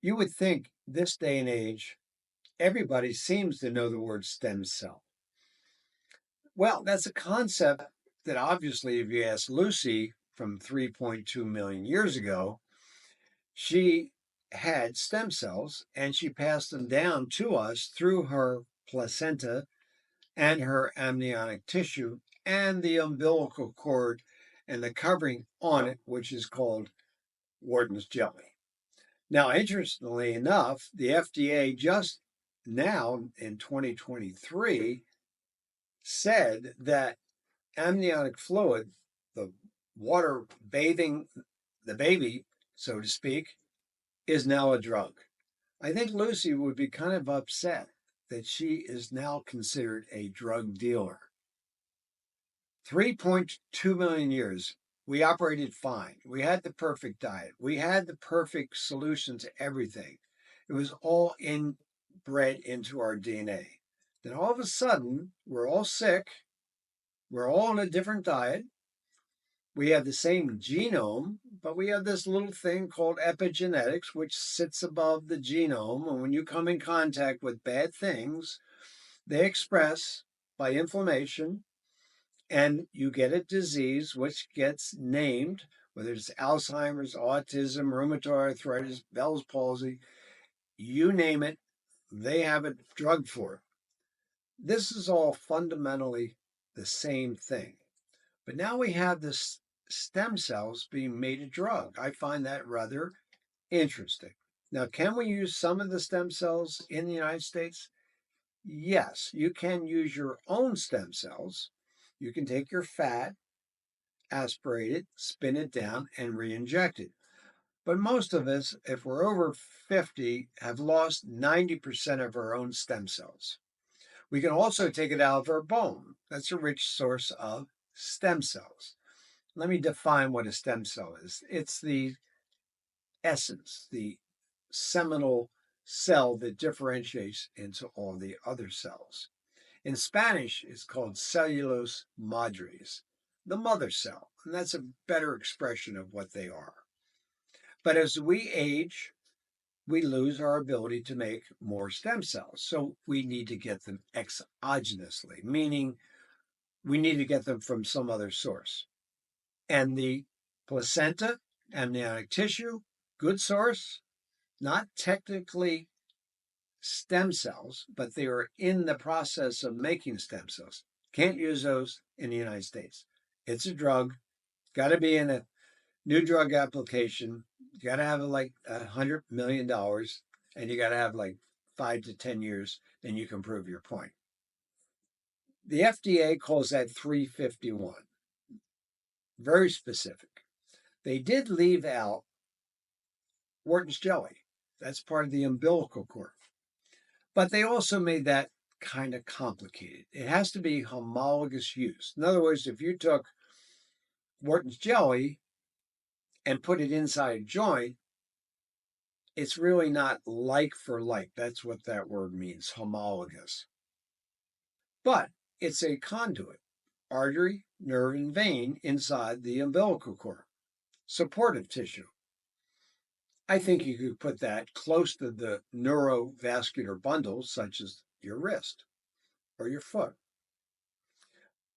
You would think this day and age, everybody seems to know the word stem cell. Well, that's a concept that obviously, if you ask Lucy from 3.2 million years ago, she had stem cells and she passed them down to us through her placenta and her amniotic tissue and the umbilical cord and the covering on it, which is called Wharton's jelly. Now, interestingly enough, the FDA just now in 2023 said that amniotic fluid, the water bathing the baby, so to speak, is now a drug. I think Lucy would be kind of upset that she is now considered a drug dealer. 3.2 million years, we operated fine. We had the perfect diet. We had the perfect solution to everything. It was all inbred into our DNA. Then all of a sudden, we're all sick. We're all on a different diet. We have the same genome, but we have this little thing called epigenetics, which sits above the genome. And when you come in contact with bad things, they express by inflammation, and you get a disease which gets named, whether it's Alzheimer's, autism, rheumatoid arthritis, Bell's palsy, you name it, they have a drug for it. This is all fundamentally the same thing. But now we have this stem cells being made a drug. I find that rather interesting. Now, can we use some of the stem cells in the United States? Yes, you can use your own stem cells. You can take your fat, aspirate it, spin it down, and re-inject it. But most of us, if we're over 50, have lost 90% of our own stem cells. We can also take it out of our bone. That's a rich source of stem cells. Let me define what a stem cell is. It's the essence, the seminal cell that differentiates into all the other cells. In Spanish, it's called cellulose madres, the mother cell, and that's a better expression of what they are. But as we age, we lose our ability to make more stem cells. So we need to get them exogenously, meaning we need to get them from some other source. And the placenta, amniotic tissue, good source, not technically stem cells, but they are in the process of making stem cells. Can't use those in the United States. It's a drug, got to be in a new drug application. You got to have like $100 million, and you got to have like 5 to 10 years, and you can prove your point. The FDA calls that 351. Very specific. They did leave out Wharton's jelly. That's part of the umbilical cord. But they also made that kind of complicated. It has to be homologous use. In other words, if you took Wharton's jelly and put it inside a joint, it's really not like for like. That's what that word means, homologous. But it's a conduit, artery, nerve, and vein inside the umbilical cord, supportive tissue. I think you could put that close to the neurovascular bundles, such as your wrist or your foot.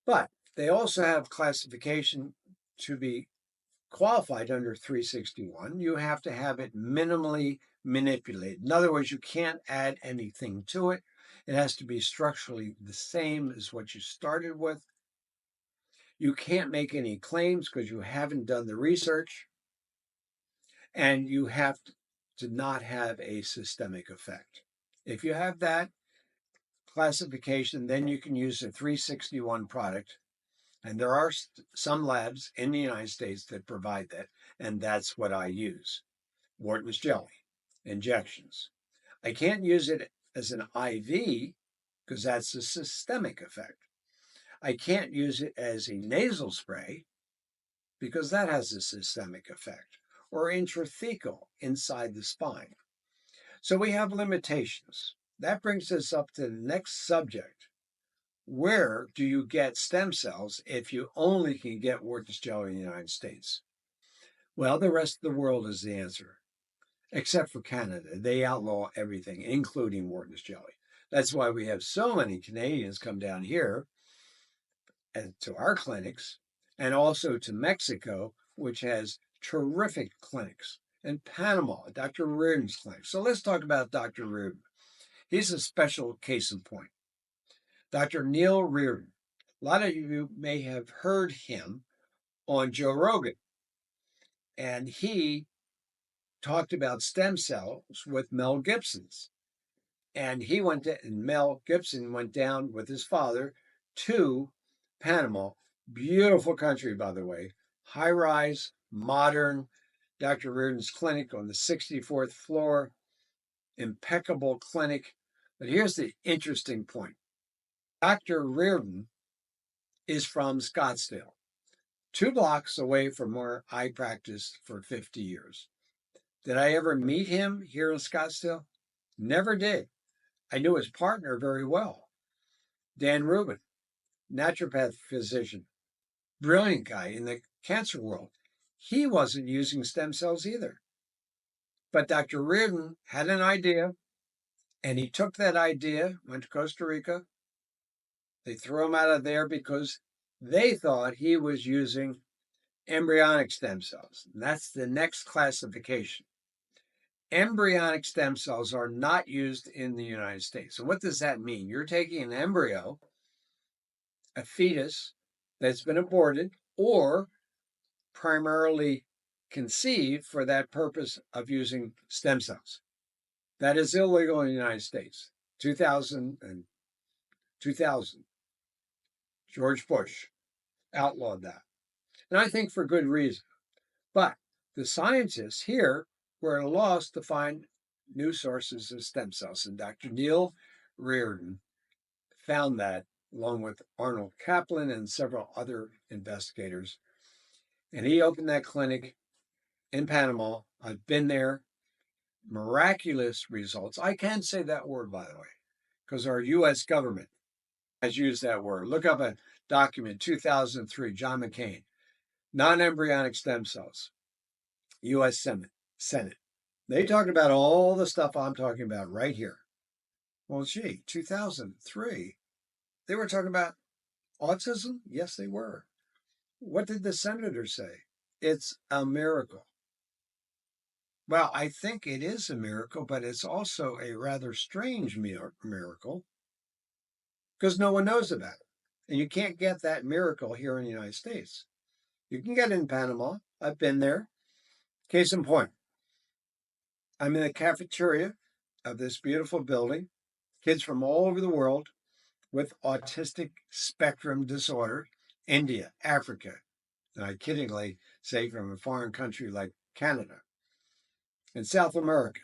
But they also have classification to be qualified under 361. You have to have it minimally manipulated. In other words, you can't add anything to it. It has to be structurally the same as what you started with. You can't make any claims because you haven't done the research. And you have to not have a systemic effect. If you have that classification, then you can use a 361 product. And there are some labs in the United States that provide that. And that's what I use. Wharton's jelly, injections. I can't use it as an IV because that's a systemic effect. I can't use it as a nasal spray because that has a systemic effect, or intrathecal inside the spine. So we have limitations. That brings us up to the next subject. Where do you get stem cells if you only can get Wharton's jelly in the United States? Well, the rest of the world is the answer. except for Canada. They outlaw everything, including Wharton's jelly. That's why we have so many Canadians come down here and to our clinics, and also to Mexico, which has terrific clinics, and Panama, Dr. Reardon's clinic. So let's talk about Dr. Reardon. He's a special case in point. Dr. Neil Reardon. A lot of you may have heard him on Joe Rogan, and he talked about stem cells with Mel Gibson's. And Mel Gibson went down with his father to Panama. Beautiful country, by the way. High rise, modern. Dr. Reardon's clinic on the 64th floor. Impeccable clinic. But here's the interesting point. Dr. Reardon is from Scottsdale, 2 blocks away from where I practiced for 50 years. Did I ever meet him here in Scottsdale? Never did. I knew his partner very well, Dan Rubin, naturopath physician, brilliant guy in the cancer world. He wasn't using stem cells either. But Dr. Reardon had an idea, and he took that idea, went to Costa Rica. They threw him out of there because they thought he was using embryonic stem cells. And that's the next classification. Embryonic stem cells are not used in the United States. So what does that mean? You're taking an embryo, a fetus that's been aborted or primarily conceived for that purpose of using stem cells. That is illegal in the United States. 2000, George Bush outlawed that. And I think for good reason. But the scientists here were at a loss to find new sources of stem cells. And Dr. Neil Reardon found that along with Arnold Kaplan and several other investigators. And he opened that clinic in Panama. I've been there. Miraculous results. I can say that word, by the way, because our U.S. government has used that word. Look up a document, 2003, John McCain, non-embryonic stem cells, U.S. Senate. They talked about all the stuff I'm talking about right here. Well, gee, 2003, they were talking about autism? Yes, they were. What did the senator say? It's a miracle. Well, I think it is a miracle, but it's also a rather strange miracle because no one knows about it. And you can't get that miracle here in the United States. You can get it in Panama. I've been there. Case in point, I'm in the cafeteria of this beautiful building. Kids from all over the world with autistic spectrum disorder, India, Africa, and I kiddingly say from a foreign country like Canada, and South America.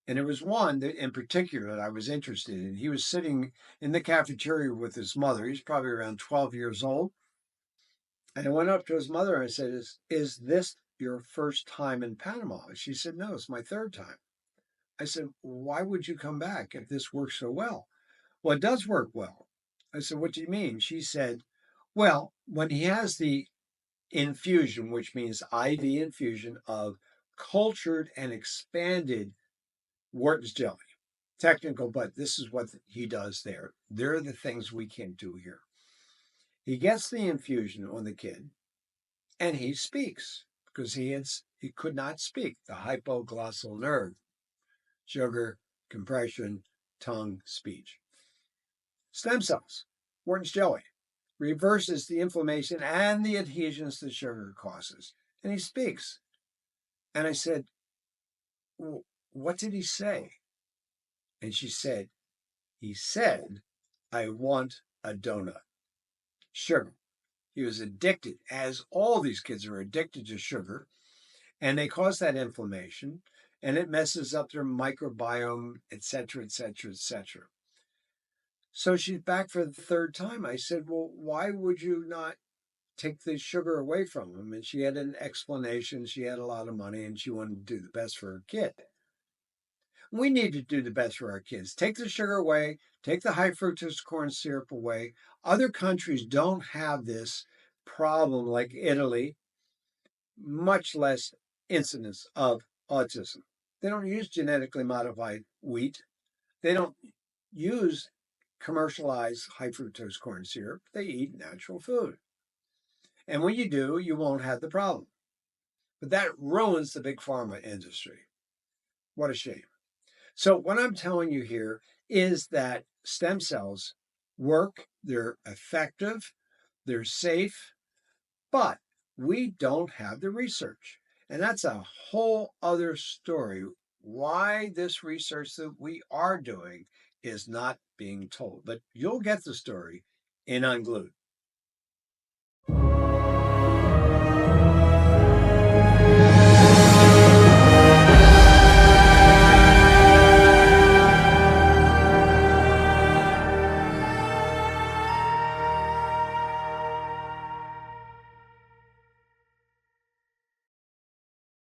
And there was one that in particular that I was interested in. He was sitting in the cafeteria with his mother. He's probably around 12 years old. And I went up to his mother and I said, is this your first time in Panama? She said, no, it's my third time. I said, why would you come back if this works so well? Well, it does work well. I said, what do you mean? She said, well, when he has the infusion, which means IV infusion of cultured and expanded Wharton's jelly, technical, but this is what he does there. They're the things we can't do here. He gets the infusion on the kid and he speaks because he could not speak. The hypoglossal nerve, sugar, compression, tongue, speech. Stem cells, Wharton's jelly, reverses the inflammation and the adhesions the sugar causes. And he speaks. And I said, well, what did he say? And she said, he said, I want a donut. Sugar. He was addicted, as all these kids are addicted to sugar, and they cause that inflammation, and it messes up their microbiome, etc., etc., etc. So she's back for the third time. I said, well, why would you not take the sugar away from him? And she had an explanation. She had a lot of money, and she wanted to do the best for her kid. We need to do the best for our kids. Take the sugar away, take the high fructose corn syrup away. Other countries don't have this problem like Italy, much less incidence of autism. They don't use genetically modified wheat. They don't use commercialized high fructose corn syrup. They eat natural food. And when you do, you won't have the problem. But that ruins the big pharma industry. What a shame. So, what I'm telling you here is that stem cells work, they're effective, they're safe, but we don't have the research. And that's a whole other story. Why this research that we are doing is not being told. But you'll get the story in Unglued.